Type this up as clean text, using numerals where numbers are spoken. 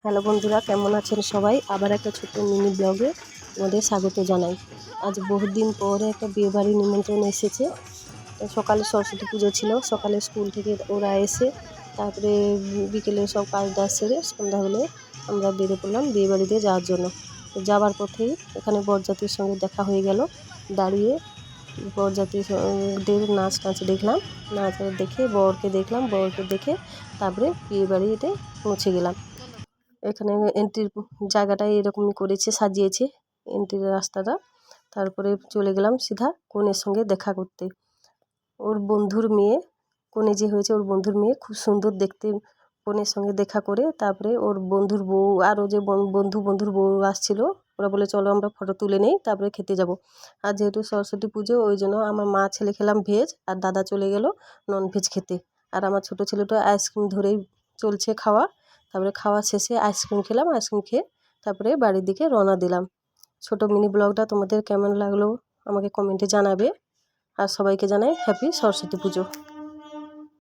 Hello বন্ধুরা, কেমন আছেন সবাই? আবার একটা ছোট্ট মিনি ব্লগে তোমাদের স্বাগত জানাই। আজ বহুদিন পরে একটা বিয়েবাড়ি নিমন্ত্রণ এসেছে। তো সকালে সরস্বতী পুজো ছিল, সকালে স্কুল থেকে ওরা এসে তারপরে বিকেলে সব কাজ টাজ সেরে সন্ধ্যা হলে আমরা বেরিয়ে পড়লাম বিয়েবাড়িতে যাওয়ার জন্য। তো যাওয়ার পথেই এখানে বরযাত্রীর সঙ্গে দেখা হয়ে গেল। দাঁড়িয়ে বরযাত্রীদের নাচ টাচ দেখলাম, নাচ দেখে বরকে দেখে তারপরে বিয়েবাড়িতে পৌঁছে গেলাম। এখানে এন্ট্রির জায়গাটা এরকমই করেছে, সাজিয়েছে এন্ট্রির রাস্তাটা। তারপরে চলে গেলাম সিধা কনের সঙ্গে দেখা করতে। ওর বন্ধুর মেয়ে, কনে যে হয়েছে ওর বন্ধুর মেয়ে খুব সুন্দর দেখতে। কনের সঙ্গে দেখা করে তারপরে ওর বন্ধুর বউ, আরও যে বন্ধুর বউ আসছিল, ওরা বলে চলো আমরা ফটো তুলে নেই, তারপরে খেতে যাব। আর যেহেতু সরস্বতী পুজো, ওই জন্য আমার মা ছেলে খেলাম ভেজ, আর দাদা চলে গেল নন ভেজ খেতে। আর আমার ছোটো ছেলেটা আইসক্রিম ধরেই চলছে খাওয়া। তারপরে খাওয়া শেষে আইসক্রিম খেলাম, আইসক্রিম খেয়ে তারপরে বাড়ির দিকে রওনা দিলাম। ছোট মিনি ব্লগটা তোমাদের কেমন লাগলো আমাকে কমেন্টে জানাবে। আর সবাইকে জানাই হ্যাপি সরস্বতী পুজো।